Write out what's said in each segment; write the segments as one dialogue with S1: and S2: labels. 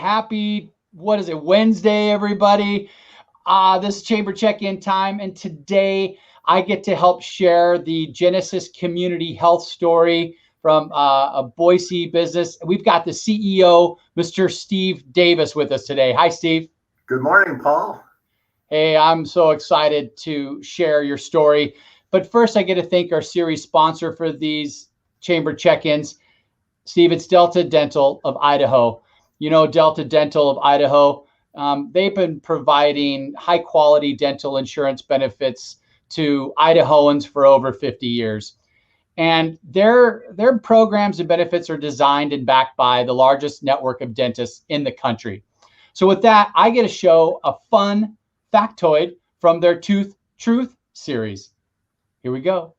S1: happy, Wednesday, everybody. This is Chamber Check-In time, and today I get to help share the Genesis Community Health story from a Boise business. We've got the CEO, Mr. Steve Davis, with us today. Hi, Steve.
S2: Good morning, Paul.
S1: Hey, I'm so excited to share your story. But first, I get to thank our series sponsor for these Chamber Check-ins. Steve, it's Delta Dental of Idaho. You know, Delta Dental of Idaho, they've been providing high quality dental insurance benefits to Idahoans for over 50 years. And their programs and benefits are designed and backed by the largest network of dentists in the country. So with that, I get to show a fun factoid from their Tooth Truth series. Here we go.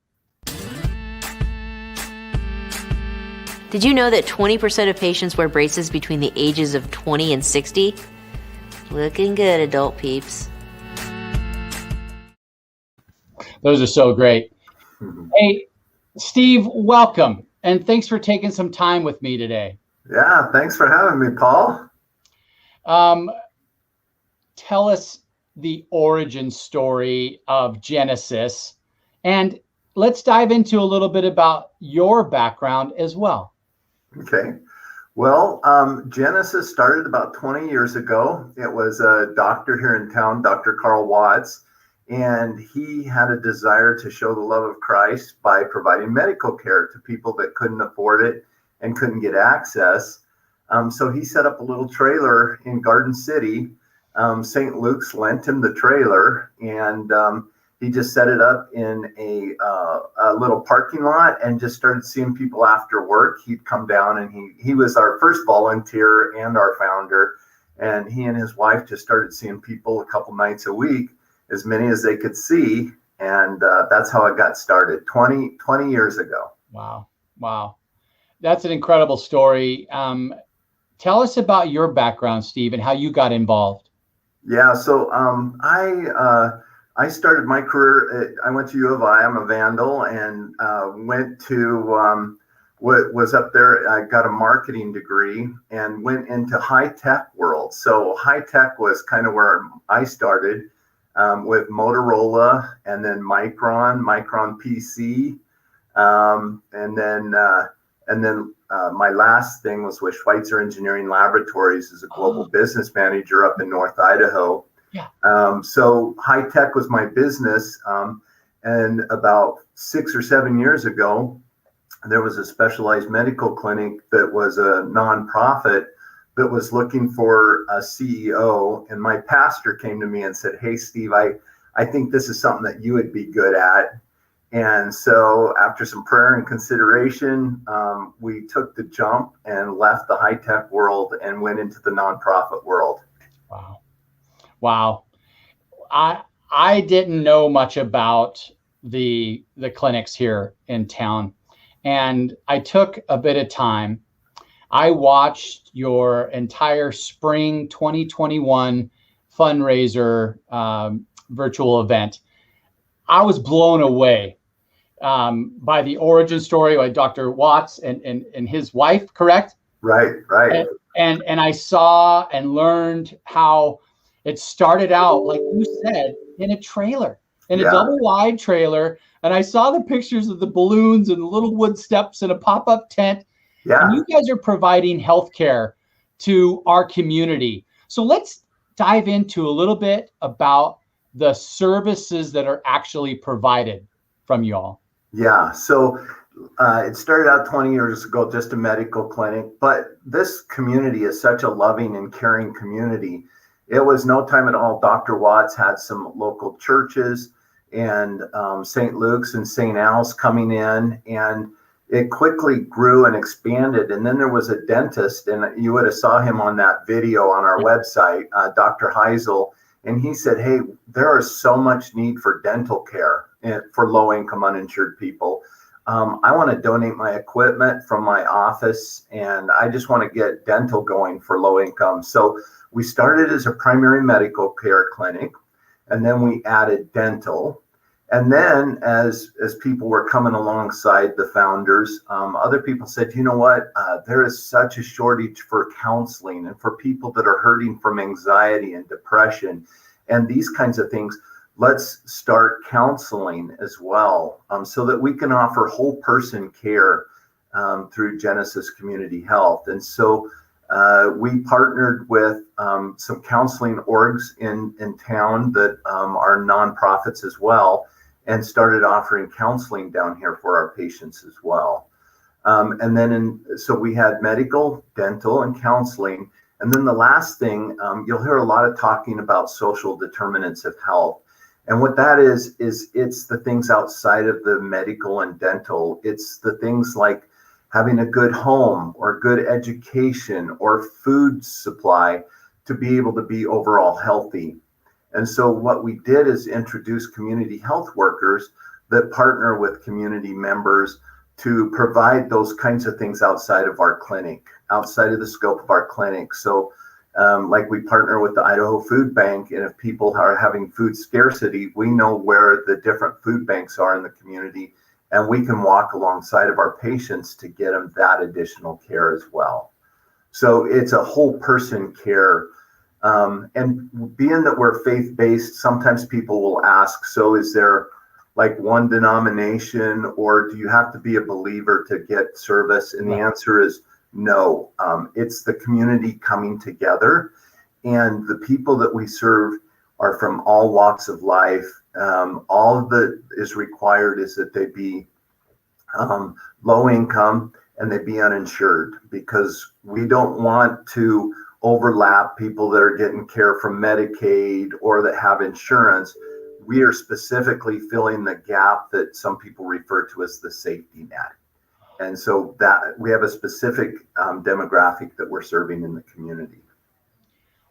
S3: Did you know that 20% of patients wear braces between the ages of 20 and 60? Looking good, adult peeps.
S1: Those are so great. Hey, Steve, welcome. And thanks for taking some time with me today.
S2: Yeah, thanks for having me, Paul.
S1: Tell us the origin story of Genesis, and let's dive into a little bit about your background as well.
S2: Okay. Well, Genesis started about 20 years ago. It was a doctor here in town, Dr. Carl Watts, and he had a desire to show the love of Christ by providing medical care to people that couldn't afford it and couldn't get access. So he set up a little trailer in Garden City. St. Luke's lent him the trailer, and he just set it up in a little parking lot and just started seeing people after work. He'd come down, and he was our first volunteer and our founder. And he and his wife just started seeing people a couple nights a week, as many as they could see. And that's how it got started 20 years ago.
S1: Wow. That's an incredible story. Tell us about your background, Steve, and how you got involved.
S2: Yeah, so I started my career. I went to U of I. I'm a Vandal, and went to was up there. I got a marketing degree and went into high tech world. So high tech was kind of where I started with Motorola, and then Micron PC, and then my last thing was with Schweitzer Engineering Laboratories as a global business manager up in North Idaho.
S1: Yeah.
S2: So high tech was my business. And about 6 or 7 years ago, there was a specialized medical clinic that was a nonprofit that was looking for a CEO. And my pastor came to me and said, "Hey, Steve, I think this is something that you would be good at." And so after some prayer and consideration, we took the jump and left the high tech world and went into the nonprofit world.
S1: Wow. I didn't know much about the clinics here in town, and I took a bit of time. I watched your entire spring 2021 fundraiser virtual event. I was blown away by the origin story by Dr. Watts and his wife, correct?
S2: Right.
S1: And I saw and learned how it started out, like you said, in a trailer, in a double wide trailer. And I saw the pictures of the balloons and the little wood steps and a pop-up tent. Yeah. And you guys are providing healthcare to our community. So let's dive into a little bit about the services that are actually provided from you all.
S2: Yeah. So it started out 20 years ago, just a medical clinic, but this community is such a loving and caring community. It was no time at all. Dr. Watts had some local churches and St. Luke's and St. Al's coming in, and it quickly grew and expanded. And then there was a dentist, and you would have saw him on that video on our website, Dr. Heisel, and he said, "Hey, there is so much need for dental care for low-income uninsured people. I want to donate my equipment from my office, and I just want to get dental going for low income." So we started as a primary medical care clinic, and then we added dental. And then as people were coming alongside the founders, other people said, you know what, there is such a shortage for counseling and for people that are hurting from anxiety and depression and these kinds of things. Let's start counseling as well, so that we can offer whole person care through Genesis Community Health. And so we partnered with some counseling orgs in town that are nonprofits as well, and started offering counseling down here for our patients as well. And then so we had medical, dental, and counseling. And then the last thing, you'll hear a lot of talking about social determinants of health. And what that is it's the things outside of the medical and dental. It's the things like having a good home or good education or food supply to be able to be overall healthy. And so what we did is introduce community health workers that partner with community members to provide those kinds of things outside of our clinic, outside of the scope of our clinic. So like we partner with the Idaho Food Bank, and if people are having food scarcity, we know where the different food banks are in the community, and we can walk alongside of our patients to get them that additional care as well. So it's a whole person care. And being that we're faith-based, sometimes people will ask, so is there like one denomination, or do you have to be a believer to get service? And the answer is no. It's the community coming together, and the people that we serve are from all walks of life. All that is required is that they be low income and they be uninsured, because we don't want to overlap people that are getting care from Medicaid or that have insurance. We are specifically filling the gap that some people refer to as the safety net. And so that we have a specific demographic that we're serving in the community.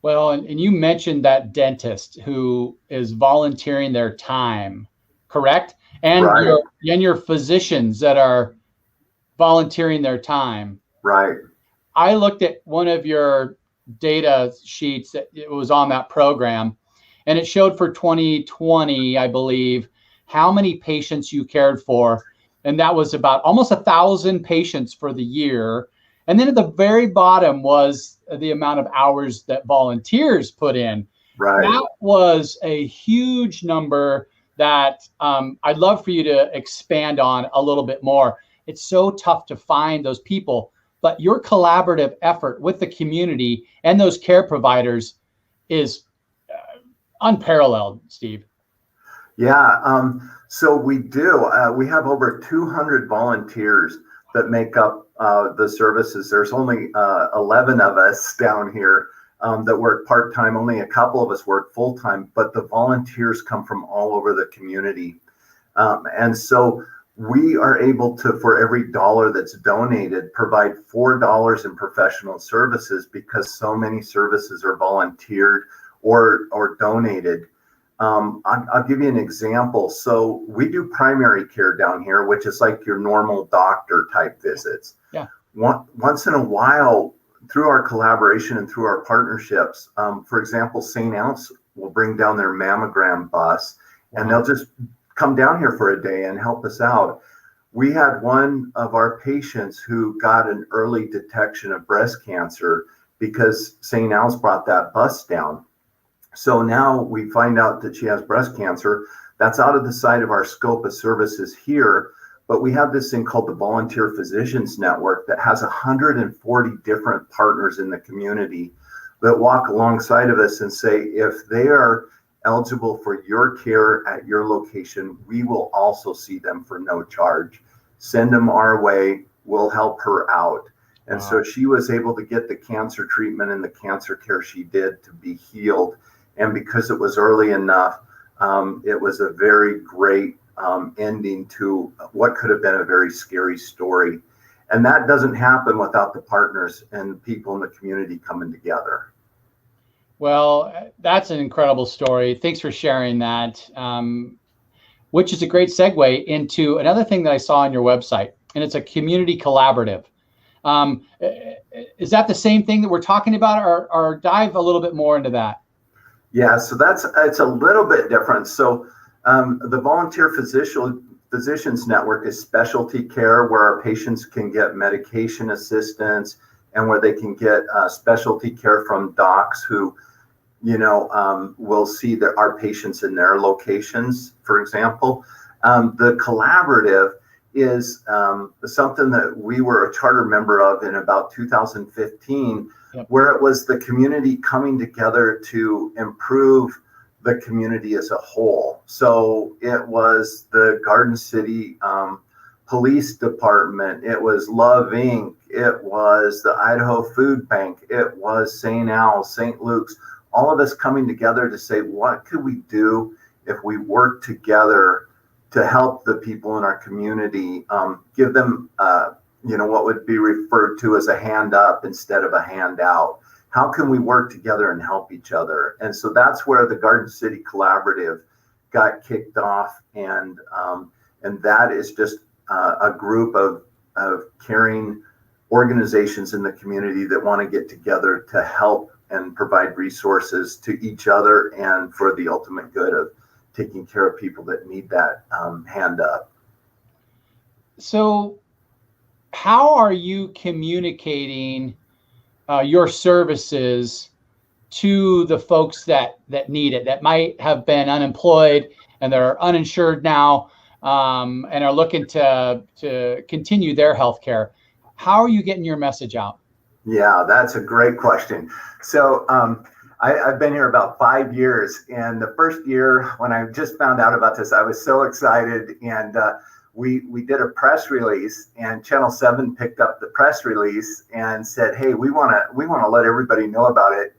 S1: Well, and you mentioned that dentist who is volunteering their time, correct? And
S2: Right.
S1: your physicians that are volunteering their time.
S2: Right.
S1: I looked at one of your data sheets that it was on that program, and it showed for 2020, I believe, how many patients you cared for. And that was about almost 1,000 patients for the year. And then at the very bottom was the amount of hours that volunteers put in.
S2: Right.
S1: That was a huge number that I'd love for you to expand on a little bit more. It's so tough to find those people, but your collaborative effort with the community and those care providers is unparalleled, Steve.
S2: Yeah. So we do. We have over 200 volunteers that make up the services. There's only 11 of us down here that work part-time. Only a couple of us work full-time, but the volunteers come from all over the community. And so we are able to, for every dollar that's donated, provide $4 in professional services, because so many services are volunteered or donated. I'll give you an example. So we do primary care down here, which is like your normal doctor type visits.
S1: Yeah.
S2: Once in a while, through our collaboration and through our partnerships, for example, St. Ounce will bring down their mammogram bus, and they'll just come down here for a day and help us out. We had one of our patients who got an early detection of breast cancer because St. Ounce brought that bus down. So now we find out that she has breast cancer. That's out of the sight of our scope of services here, but we have this thing called the Volunteer Physicians Network that has 140 different partners in the community that walk alongside of us and say, if they are eligible for your care at your location, we will also see them for no charge. Send them our way, we'll help her out. And so she was able to get the cancer treatment and the cancer care she did to be healed. And because it was early enough, it was a very great ending to what could have been a very scary story. And that doesn't happen without the partners and people in the community coming together.
S1: Well, that's an incredible story. Thanks for sharing that, which is a great segue into another thing that I saw on your website, and it's a community collaborative. Is that the same thing that we're talking about, or dive a little bit more into that?
S2: Yeah, so it's a little bit different. So The Volunteer Physicians Network is specialty care where our patients can get medication assistance and where they can get specialty care from docs who, will see our patients in their locations, for example. The collaborative is something that we were a charter member of in about 2015,
S1: Yep.
S2: where it was the community coming together to improve the community as a whole. So it was the Garden City Police Department, it was Love Inc., it was the Idaho Food Bank, it was St. Al's, St. Luke's, all of us coming together to say, what could we do if we work together to help the people in our community, give them, what would be referred to as a hand up instead of a handout. How can we work together and help each other? And so that's where the Garden City Collaborative got kicked off. And that is just a group of caring organizations in the community that want to get together to help and provide resources to each other and for the ultimate good of taking care of people that need that hand up.
S1: So how are you communicating your services to the folks that need it, that might have been unemployed and they're uninsured now, and are looking to continue their health care? How are you getting your message out?
S2: Yeah, that's a great question. So I've been here about 5 years, and the first year when I just found out about this, I was so excited, and we did a press release, and Channel 7 picked up the press release and said, hey, we want to let everybody know about it.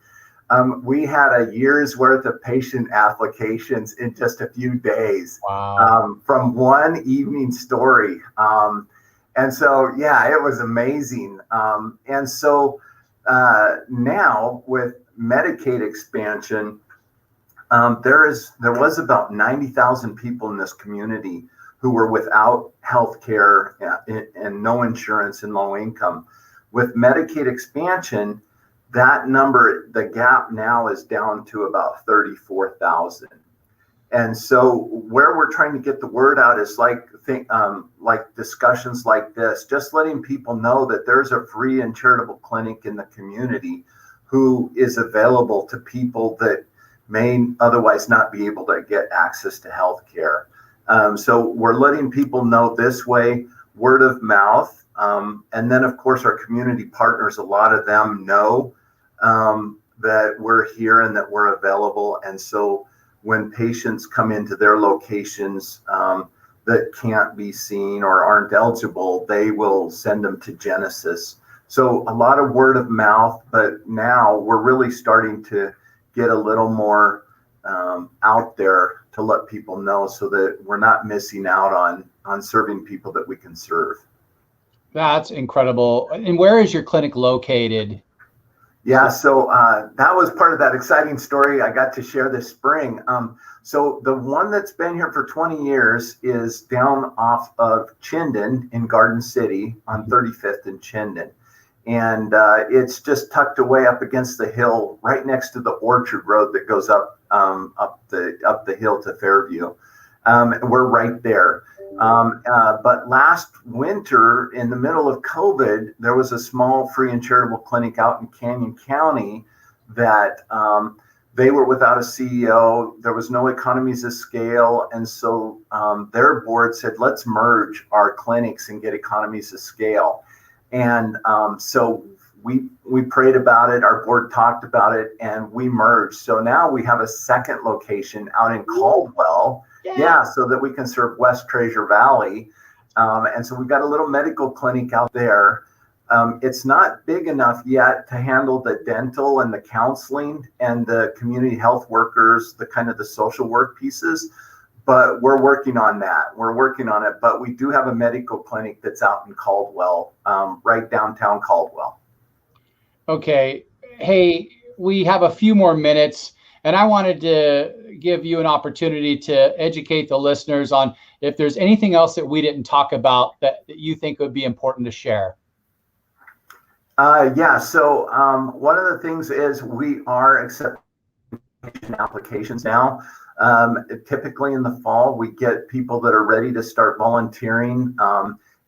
S2: We had a year's worth of patient applications in just a few days.
S1: Wow.
S2: From one evening story. And so, yeah, it was amazing. And so now with Medicaid expansion, there was about 90,000 people in this community who were without health care and no insurance and low income. With Medicaid expansion, that number, the gap now is down to about 34,000. And so where we're trying to get the word out is like discussions like this, just letting people know that there's a free and charitable clinic in the community who is available to people that may otherwise not be able to get access to health care. So we're letting people know this way, word of mouth. And then, of course, our community partners, a lot of them know that we're here and that we're available. And so when patients come into their locations that can't be seen or aren't eligible, they will send them to Genesis. So a lot of word of mouth, but now we're really starting to get a little more out there to let people know so that we're not missing out on serving people that we can serve. That's
S1: incredible. And where is your clinic located?
S2: Yeah, so that was part of that exciting story I got to share this spring. So the one that's been here for 20 years is down off of Chinden in Garden City on 35th and Chinden. And it's just tucked away up against the hill right next to the Orchard Road that goes up the hill to Fairview. We're right there. But last winter, in the middle of COVID, there was a small free and charitable clinic out in Canyon County that they were without a CEO. There was no economies of scale. And so their board said, let's merge our clinics and get economies of scale. And so we prayed about it. Our board talked about it, and we merged. So now we have a second location out in Caldwell. Yeah, so that we can serve West Treasure Valley. And so we've got a little medical clinic out there. It's not big enough yet to handle the dental and the counseling and the community health workers, the kind of the social work pieces, but we're working on that. We're working on it, but we do have a medical clinic that's out in Caldwell, right downtown Caldwell.
S1: Okay. Hey, we have a few more minutes, and I wanted to give you an opportunity to educate the listeners on if there's anything else that we didn't talk about that you think would be important to share.
S2: Yeah. So one of the things is we are accepting applications now. Typically in the fall, we get people that are ready to start volunteering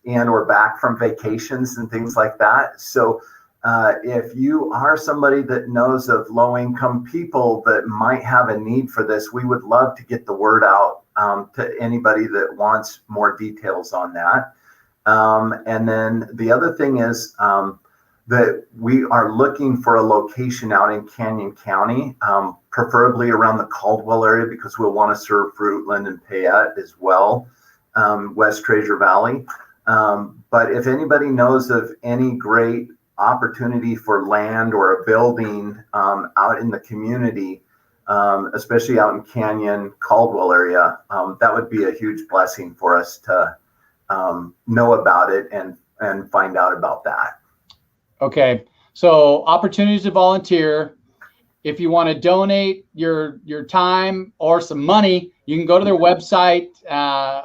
S2: and or back from vacations and things like that. So if you are somebody that knows of low-income people that might have a need for this, we would love to get the word out to anybody that wants more details on that. And then the other thing is that we are looking for a location out in Canyon County, preferably around the Caldwell area, because we'll want to serve Fruitland and Payette as well, West Treasure Valley. But if anybody knows of any great opportunity for land or a building out in the community, especially out in Canyon, Caldwell area, that would be a huge blessing for us to know about it and find out about that.
S1: Okay, so opportunities to volunteer. If you want to donate your time or some money, you can go to their website,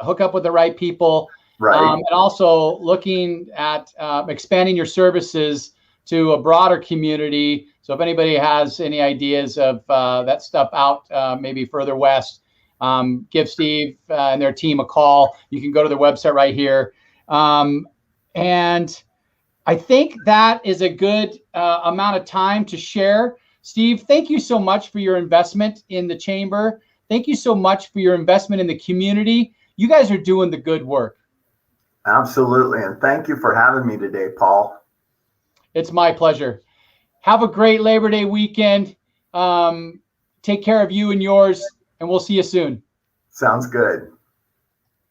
S1: hook up with the right people.
S2: Right.
S1: And also looking at expanding your services to a broader community. So if anybody has any ideas of that stuff out maybe further west, give Steve and their team a call. You can go to their website right here. And I think that is a good amount of time to share. Steve, thank you so much for your investment in the chamber. Thank you so much for your investment in the community. You guys are doing the good work.
S2: Absolutely. And thank you for having me today, Paul.
S1: It's my pleasure. Have a great Labor Day weekend. Take care of you and yours, and we'll see you soon.
S2: Sounds good.